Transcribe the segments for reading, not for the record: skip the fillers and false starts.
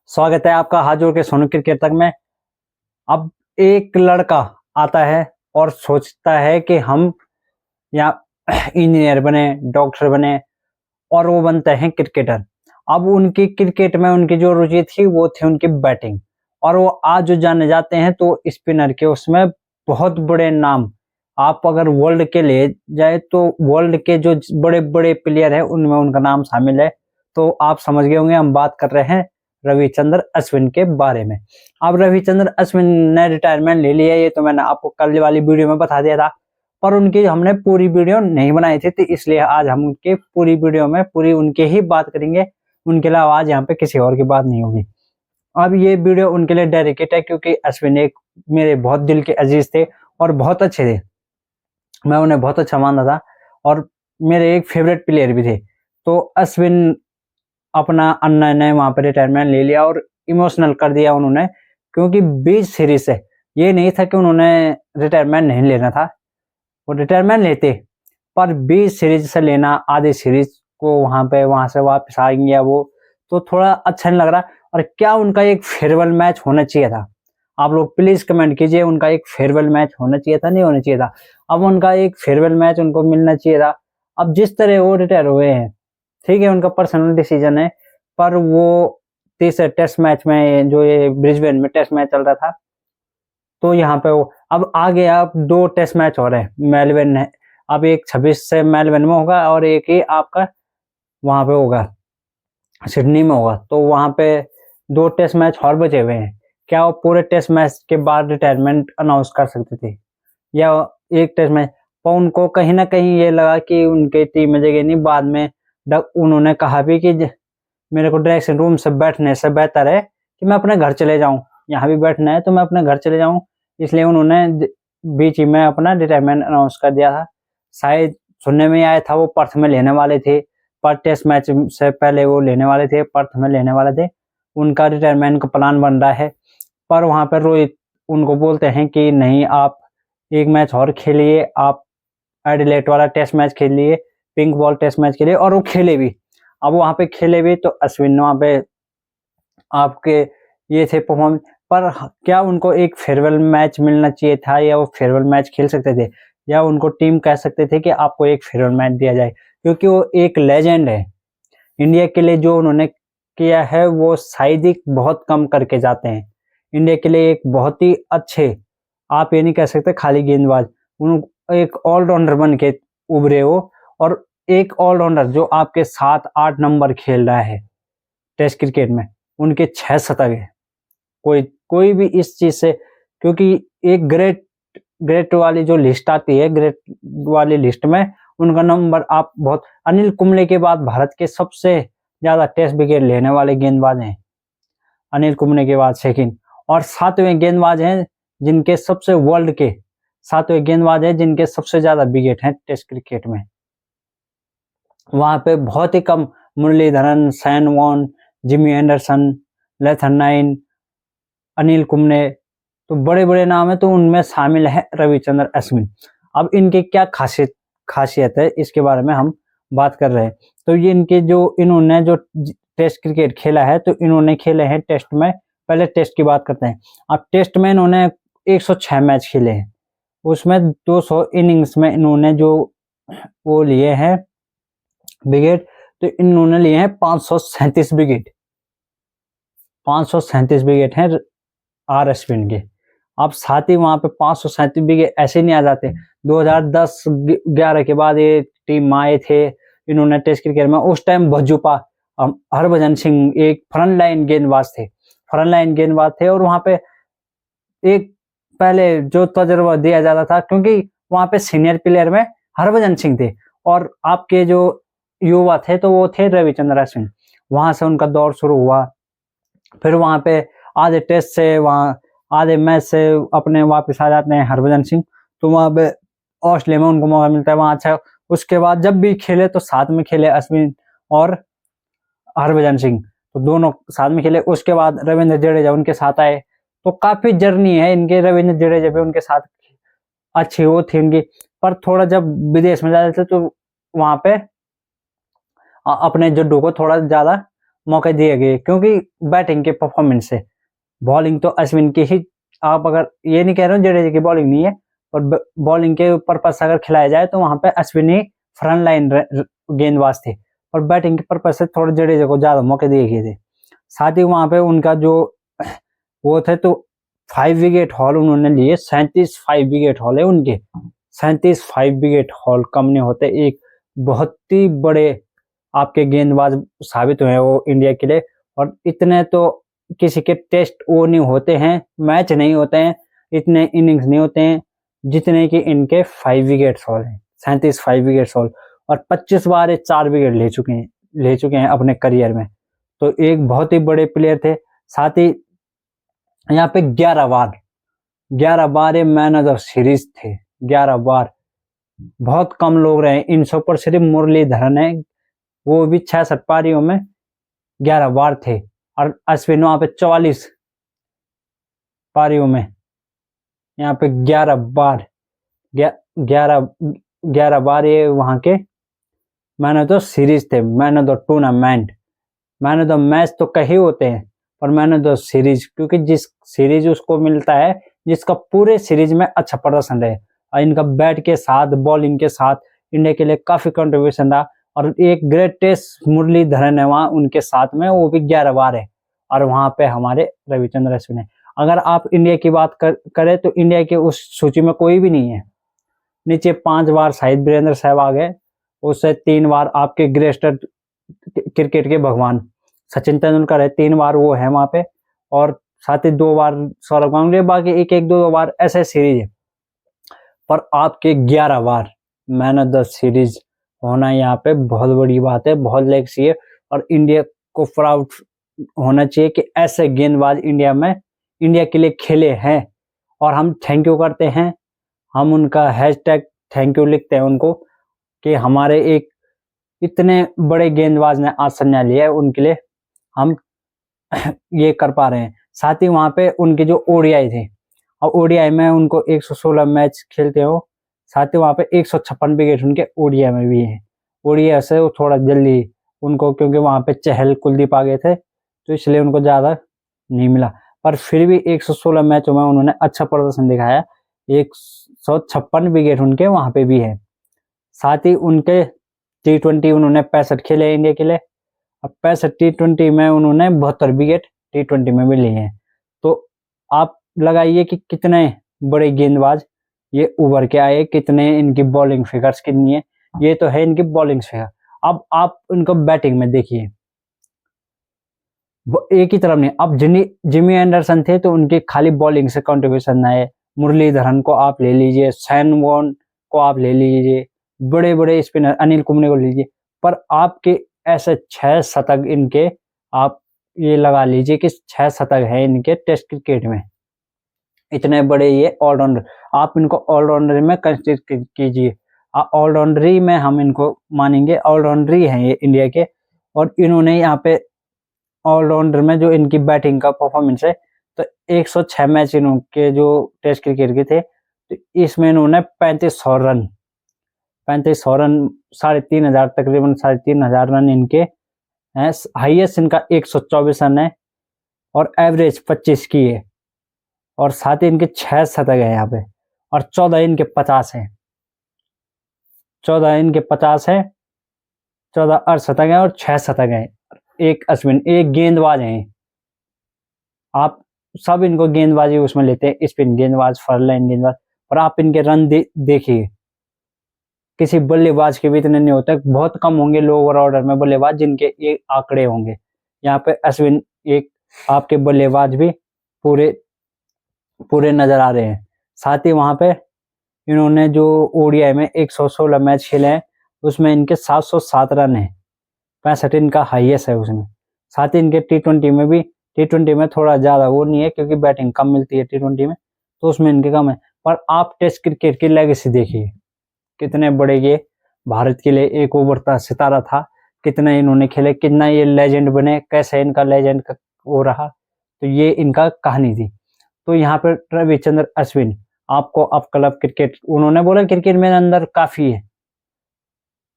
स्वागत है आपका हाथ जोड़ के सोनू क्रिकेट तक में। अब एक लड़का आता है और सोचता है कि हम या इंजीनियर बने, डॉक्टर बने और वो बनते हैं क्रिकेटर। अब उनकी क्रिकेट में उनकी जो रुचि थी वो थी उनकी बैटिंग और वो आज जो जाने जाते हैं तो स्पिनर के उसमें बहुत बड़े नाम। आप अगर वर्ल्ड के ले जाए तो वर्ल्ड के जो बड़े-बड़े प्लेयर हैं उनमें उनका नाम शामिल है। तो आप समझ गए होंगे हम बात कर रहे हैं रविचंद्र अश्विन के बारे में। अब रविचंद्र अश्विन ने रिटायरमेंट ले लिया, ये तो मैंने आपको कल वाली वीडियो में बता दिया था, पर उनकी हमने पूरी वीडियो नहीं बनाई थी, तो इसलिए आज हम उनके पूरी वीडियो में पूरी उनके ही बात करेंगे। उनके अलावा आज यहाँ पे किसी और की बात नहीं होगी। अब ये वीडियो उनके लिए डेडिकेट है क्योंकि अश्विन एक मेरे बहुत दिल के अजीज थे और बहुत अच्छे थे। मैं उन्हें बहुत अच्छा मानता था और मेरे एक फेवरेट प्लेयर भी थे। तो अश्विन अपना अन्ना ने वहां पर रिटायरमेंट ले लिया और इमोशनल कर दिया उन्होंने, क्योंकि 20 सीरीज से ये नहीं था कि उन्होंने रिटायरमेंट नहीं लेना था, वो रिटायरमेंट लेते, पर 20 सीरीज से लेना, आधी सीरीज को वहां से वापस आ गया वो, तो थोड़ा अच्छा नहीं लग रहा। और क्या उनका एक फेयरवेल मैच होना चाहिए था? आप लोग प्लीज कमेंट कीजिए, उनका एक फेयरवेल मैच होना चाहिए था, नहीं होना चाहिए था? अब उनका एक फेयरवेल मैच उनको मिलना चाहिए था। अब जिस तरह वो रिटायर हुए हैं, ठीक है, उनका पर्सनल डिसीजन है, पर वो तीसरे टेस्ट मैच में जो ये ब्रिस्बेन में टेस्ट मैच चल रहा था, तो यहाँ पे वो अब आगे अब 2 टेस्ट मैच हो रहे हैं मेलबर्न है। अब एक 26 से मेलबर्न में होगा और एक ही आपका वहां पे होगा, सिडनी में होगा। तो वहां पे 2 टेस्ट मैच और बचे हुए हैं। क्या वो पूरे टेस्ट मैच के बाद रिटायरमेंट अनाउंस कर सकते थे या एक टेस्ट मैच? पर उनको कहीं ना कहीं ये लगा कि उनके टीम में जगह नहीं। बाद में उन्होंने कहा भी कि मेरे को ड्रेसिंग रूम से बैठने से बेहतर है कि मैं अपने घर चले जाऊं, यहाँ भी बैठना है तो मैं अपने घर चले जाऊं। इसलिए उन्होंने बीच ही में अपना रिटायरमेंट अनाउंस कर दिया था। शायद सुनने में आया था वो पर्थ में लेने वाले थे, पर टेस्ट मैच से पहले वो लेने वाले थे, पर्थ में लेने वाले थे। उनका रिटायरमेंट का प्लान बन रहा है, पर वहां पर रोहित उनको बोलते हैं कि नहीं, आप एक मैच और खेलिए, आप एडिलेड वाला टेस्ट मैच खेलिए, पिंक बॉल टेस्ट मैच खेलिए, और वो खेले भी। अब वहां पे खेले भी तो अश्विन वहां पे आपके ये थे परफॉर्म, पर क्या उनको एक फेयरवेल मैच मिलना चाहिए था या वो फेयरवेल मैच खेल सकते थे, या उनको टीम कह सकते थे कि आपको एक फेयरवेल मैच दिया जाए? क्योंकि वो एक लेजेंड है इंडिया के लिए। जो उन्होंने किया है वो शायद ही बहुत कम करके जाते हैं। इंडिया के लिए एक बहुत ही अच्छे, आप ये नहीं कह सकते खाली गेंदबाज, उन एक ऑलराउंडर बन के उभरे हो। और एक ऑलराउंडर जो आपके 7-8 नंबर खेल रहा है टेस्ट क्रिकेट में, उनके 6 शतक है। कोई कोई भी इस चीज से, क्योंकि एक ग्रेट ग्रेट वाली जो लिस्ट आती है, ग्रेट वाली लिस्ट में उनका नंबर आप बहुत, अनिल कुंबले के बाद भारत के सबसे ज्यादा टेस्ट विकेट लेने वाले गेंदबाज हैं अनिल कुंबले के बाद सेकंड, और 7वें गेंदबाज हैं जिनके सबसे वर्ल्ड के 7वें गेंदबाज हैं जिनके सबसे ज्यादा विकेट हैं टेस्ट क्रिकेट में। वहां पे बहुत ही कम, Muralitharan, Shane Warne, Jimmy Anderson, लेथरनाइन, अनिल कुंबले, तो बड़े बड़े नाम है, तो उनमें शामिल है रविचंद्र अश्विन। अब इनके क्या खासियत है इसके बारे में हम बात कर रहे हैं। तो ये इनके जो इन्होंने जो टेस्ट क्रिकेट खेला है, तो इन्होंने खेले हैं टेस्ट में, पहले टेस्ट की बात करते हैं। अब टेस्ट में इन्होंने 106 मैच खेले हैं, उसमें 200 इनिंग्स में इन्होंने जो वो लिए हैं विकेट, तो इन्होंने लिए हैं 537 विकेट। 537 विकेट हैं आर अश्विन के। अब साथ ही वहां पे 537 विकेट ऐसे नहीं आ जाते। 2010-11 के बाद ये टीम आए थे इन्होंने टेस्ट क्रिकेट में। उस टाइम भज्जूपा, हरभजन सिंह एक फ्रंट लाइन गेंदबाज थे, और वहां पे एक पहले जो तजुर्बा दिया जाता था, क्योंकि वहां पे सीनियर प्लेयर में हरभजन सिंह थे और आपके जो युवा थे तो वो थे रविचंद्र अश्विन। वहां से उनका दौर शुरू हुआ। फिर वहां पे आधे टेस्ट से, वहां आधे मैच से अपने वापस आ जाते हैं हरभजन सिंह, तो वहां पे ऑस्ट्रेलिया में उनको मौका मिलता है वहां अच्छा। उसके बाद जब भी खेले तो साथ में खेले अश्विन और हरभजन सिंह, तो दोनों साथ में खेले। उसके बाद रविंद्र जडेजा उनके साथ आए, तो काफी जर्नी है इनके, रविंद्र जडेजा भी उनके साथ अच्छी वो थी उनकी। पर थोड़ा जब विदेश में जाते थे तो वहां पे अपने जड्डू को थोड़ा ज्यादा मौके दिए गए, क्योंकि बैटिंग के परफॉर्मेंस से। बॉलिंग तो अश्विन की ही, आप अगर ये नहीं कह रहे हो जडेजा की बॉलिंग नहीं है, और बॉलिंग के पर्पज से अगर खिलाया जाए तो वहां पे अश्विन ही फ्रंट लाइन गेंदबाज थे, और बैटिंग के पर्पज से थोड़े जडेजा को ज्यादा मौके दिए गए थे। साथ ही वहां पे उनका जो वो थे, तो 5 विकेट हॉल उन्होंने लिए, 37 5 विकेट हॉल है उनके। 37 5 विकेट हॉल कम नहीं होते, एक बहुत ही बड़े आपके गेंदबाज साबित हुए वो इंडिया के लिए। और इतने तो किसी के टेस्ट वो नहीं होते हैं, मैच नहीं होते हैं, इतने इनिंग्स नहीं होते हैं जितने कि इनके 5 विकेट हॉल हैं। 37 5 विकेट हॉल, और 25 बार ये 4 विकेट ले चुके हैं अपने करियर में। तो एक बहुत ही बड़े प्लेयर थे। साथ ही यहाँ पे 11 बार ये मैन ऑफ द सीरीज थे। 11 बार, बहुत कम लोग रहे इन सब पर, सिर्फ मुरलीधरन है, वो भी 66 पारियों में 11 बार थे। और अश्विन वहां पे 44 पारियों में, यहाँ पे 11 बार, 11 बार ये वहां के मैन ऑफ द सीरीज थे, man of the tournament. Man of the match तो कई होते हैं, पर मैन ऑफ द सीरीज, क्योंकि जिस सीरीज उसको मिलता है जिसका पूरे सीरीज में अच्छा प्रदर्शन रहे। और इनका बैट के साथ, बॉलिंग के साथ इंडिया के लिए काफी कंट्रीब्यूशन रहा। और एक ग्रेटेस्ट मुरलीधरन है वहां उनके साथ में, वो भी 11 बार है। और वहां पे हमारे रविचंद्र अश्विन है। अगर आप इंडिया की बात करें तो इंडिया के उस सूची में कोई भी नहीं है। नीचे 5 बार शाहिद वीरेंद्र सहवाग है, उससे 3 बार आपके ग्रेटेस्ट क्रिकेट के भगवान सचिन तेंदुलकर है, 3 बार वो है वहां पे। और साथ ही 2 बार सौरव गांगुली, बाकी एक एक दो बार ऐसे सीरीज है। पर आपके 11 बार मैन ऑफ द सीरीज होना यहाँ पे बहुत बड़ी बात है, बहुत लेगेसी है। और इंडिया को प्राउड होना चाहिए कि ऐसे गेंदबाज इंडिया के लिए खेले हैं। और हम थैंक यू करते हैं, हम उनका हैशटैग थैंक यू लिखते हैं उनको, कि हमारे एक इतने बड़े गेंदबाज ने आज संज्ञा लिया है, उनके लिए हम ये कर पा रहे हैं। साथ ही वहां पे उनके जो ओडीआई थे, और ओडीआई में उनको 116 मैच खेलते हो, साथ ही वहां पे 156 विकेट उनके ओडीआई में भी है। ओडीआई से वो थोड़ा जल्दी उनको, क्योंकि वहां पे चहल कुलदीप आ गए थे, तो इसलिए उनको ज्यादा नहीं मिला। पर फिर भी 116 मैचों में उन्होंने अच्छा प्रदर्शन दिखाया, 156 विकेट उनके वहां पे भी है। साथ ही उनके T20 उन्होंने 65 खेले इंडिया के लिए, और 65 T20 में उन्होंने 72 विकेट T20 में भी लिए हैं। तो आप लगाइए कि कितने बड़े गेंदबाज ये उभर के आए, कितने इनकी बॉलिंग फिगर्स कितनी है। ये तो है इनकी बॉलिंग फिगर। अब आप इनको बैटिंग में देखिए, एक ही तरफ नहीं। अब जिमी एंडरसन थे तो उनकी खाली बॉलिंग से कंट्रीब्यूशन है। मुरलीधरन को आप ले लीजिए, सैन वॉन को आप ले लीजिए, बड़े बड़े स्पिनर अनिल कुंबले को लीजिए, पर आपके ऐसे 6 शतक इनके, आप ये लगा लीजिए कि 6 शतक है इनके टेस्ट क्रिकेट में। इतने बड़े ये ऑलराउंडर, आप इनको ऑलराउंडर में कंसिडर कीजिए। ऑलराउंडर में हम इनको मानेंगे, ऑलराउंडर ही है ये इंडिया के। और इन्होंने यहाँ पे ऑलराउंडर में जो इनकी बैटिंग का परफॉर्मेंस है, तो 106 मैच इनके जो टेस्ट क्रिकेट के थे, तो इसमें इन्होंने 3500 रन 3,500 तकरीबन 3,500 रन इनके हैं। हाईएस्ट इनका 124 रन है, और एवरेज 25 की है। और साथ ही इनके 6 शतक है यहाँ पे, और 14 इनके 50 है। 14 इनके 50 है, 14 अर्धशतक है, और 6 शतक है। एक अश्विन, एक गेंदबाज है। आप सब इनको गेंदबाजी उसमें लेते हैं, स्पिन गेंदबाज, फर्स्ट गेंदबाज। और आप इनके रन देखिए, किसी बल्लेबाज के भी इतने नहीं होते, बहुत कम होंगे लोअर ऑर्डर में बल्लेबाज जिनके ये आंकड़े होंगे। यहाँ पे अश्विन एक आपके बल्लेबाज भी पूरे पूरे नजर आ रहे हैं। साथ ही वहां पे इन्होंने जो ओडीआई में 116 मैच खेले हैं, उसमें इनके 707 रन है, 65 इनका हाईएस्ट है उसमें। साथ ही इनके T20 में भी, T20 में थोड़ा ज्यादा वो नहीं है क्योंकि बैटिंग कम मिलती है T20 में, तो उसमें इनके कम है। पर आप टेस्ट क्रिकेट की लेगेसी देखिए, कितने बड़े ये भारत के लिए एक उभरता सितारा था, कितने इन्होंने खेले, कितना ये लेजेंड बने, कैसे इनका लेजेंड वो रहा। तो ये इनका कहानी थी। तो यहाँ पे रविचंद्र अश्विन, आपको अब क्लब क्रिकेट, उन्होंने बोला क्रिकेट मेरे अंदर काफी है,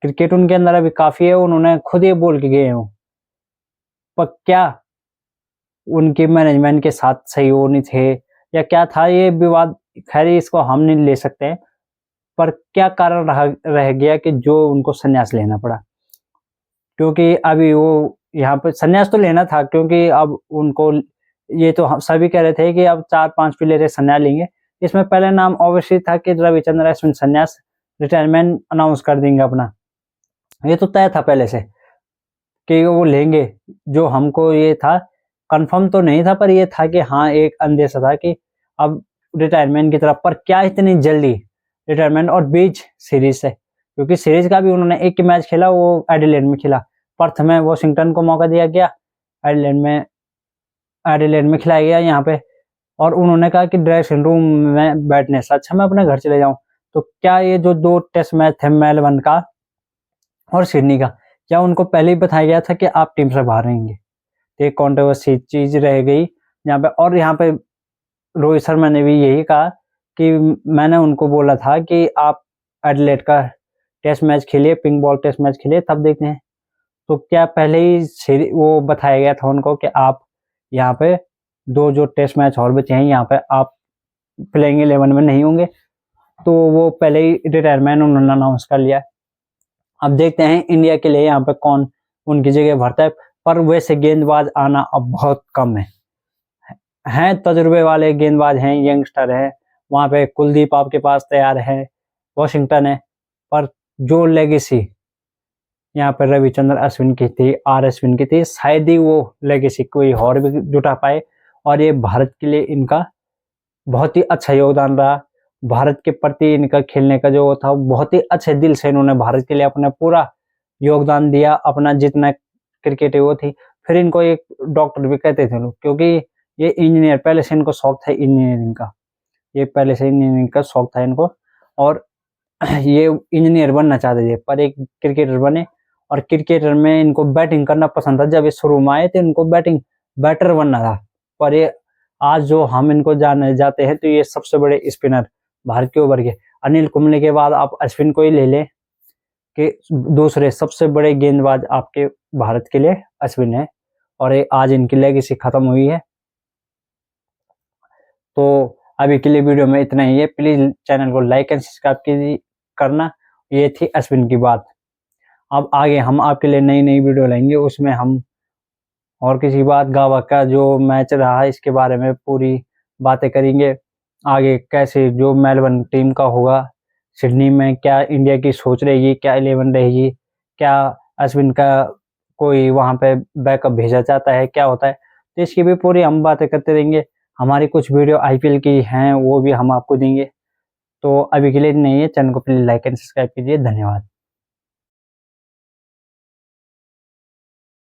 क्रिकेट उनके अंदर अभी काफी है, उन्होंने खुद ये बोल के गए हो पर क्या उनके मैनेजमेंट के साथ सही हो नहीं थे या क्या था ये विवाद, खैर इसको हम नहीं ले सकते हैं, पर क्या कारण रह गया कि जो उनको संन्यास लेना पड़ा। क्योंकि अभी वो यहाँ पे संन्यास तो लेना था, क्योंकि अब उनको ये तो हम सभी कह रहे थे कि अब 4-5 प्लेयर संन्यास लेंगे। इसमें पहला नाम ऑब्वियसली था कि रविचंद्रन अश्विन संन्यास रिटायरमेंट अनाउंस कर देंगे अपना। ये तो तय था पहले से कि वो लेंगे। जो हमको ये था, कंफर्म तो नहीं था, पर ये था कि हाँ एक अंदेशा था कि अब रिटायरमेंट की तरफ। पर क्या इतनी जल्दी रिटायरमेंट और बीच सीरीज से, क्योंकि सीरीज का भी उन्होंने एक मैच खेला, वो एडिलेड में खेला। पर्थ में वॉशिंगटन को मौका दिया गया, एडिलेड में खिलाया गया यहाँ पे, और उन्होंने कहा कि ड्रेसिंग रूम में बैठने से अच्छा मैं अपने घर चले जाऊं। तो क्या ये जो 2 टेस्ट मैच थे मेलबर्न का और सिडनी का, क्या उनको पहले ही बताया गया था कि आप टीम से बाहर रहेंगे? एक कंट्रोवर्सी चीज रह गई यहाँ पे। और यहाँ पे रोहित शर्मा ने भी यही कहा कि मैंने उनको बोला था कि आप एडिलेड का टेस्ट मैच खेलिए, पिंक बॉल टेस्ट मैच खेलिए, तब देखते हैं। तो क्या पहले ही वो बताया गया था उनको कि आप यहाँ पे 2 जो टेस्ट मैच और बचे हैं यहाँ पे आप प्लेइंग 11 में नहीं होंगे? तो वो पहले ही रिटायरमेंट उन्होंने अनाउंस कर लिया। अब देखते हैं इंडिया के लिए यहाँ पे कौन उनकी जगह भरता है। पर वैसे गेंदबाज आना अब बहुत कम हैं तजुर्बे वाले गेंदबाज हैं, यंगस्टर हैं। वहाँ पे कुलदीप आपके पास तैयार है, वॉशिंगटन है, पर जो लेगेसी यहाँ पर रविचंद्रन अश्विन की थी, आर अश्विन की थी, शायद ही वो लेगेसी कोई और भी जुटा पाए। और ये भारत के लिए इनका बहुत ही अच्छा योगदान रहा। भारत के प्रति इनका खेलने का जो था, बहुत ही अच्छे दिल से इन्होंने भारत के लिए अपना पूरा योगदान दिया, अपना जितना क्रिकेट है वो थी। फिर इनको एक डॉक्टर भी कहते थे लोग, क्योंकि ये इंजीनियर, पहले से इनको शौक था इंजीनियरिंग का, ये पहले से इंजीनियरिंग का शौक था इनको, और ये इंजीनियर बनना चाहते थे, पर एक क्रिकेटर बने। और क्रिकेटर में इनको बैटिंग करना पसंद था। जब ये शुरू में आए थे इनको बैटर बनना था। पर ये आज जो हम इनको जाने जाते हैं, तो ये सबसे बड़े स्पिनर भारत के ओवर के, अनिल कुंबले के बाद आप अश्विन को ही ले लें कि दूसरे सबसे बड़े गेंदबाज आपके भारत के लिए अश्विन है। और ये आज इनकी लेगेसी खत्म हुई है। तो अभी के लिए वीडियो में इतना ही है। प्लीज चैनल को लाइक एंड सब्सक्राइब करना। ये थी अश्विन की बात। अब आगे हम आपके लिए नई नई वीडियो लाएंगे, उसमें हम और किसी बात, गावा का जो मैच रहा है इसके बारे में पूरी बातें करेंगे। आगे कैसे जो मेलबर्न टीम का होगा, सिडनी में क्या इंडिया की सोच रहेगी, क्या 11 रहेगी, क्या अश्विन का कोई वहाँ पे बैकअप भेजा जाता है, क्या होता है, तो इसकी भी पूरी हम बातें करते रहेंगे। हमारी कुछ वीडियो आईपीएल की हैं, वो भी हम आपको देंगे। तो अभी के लिए नहीं है, चैनल को प्लीज लाइक एंड सब्सक्राइब कीजिए। धन्यवाद।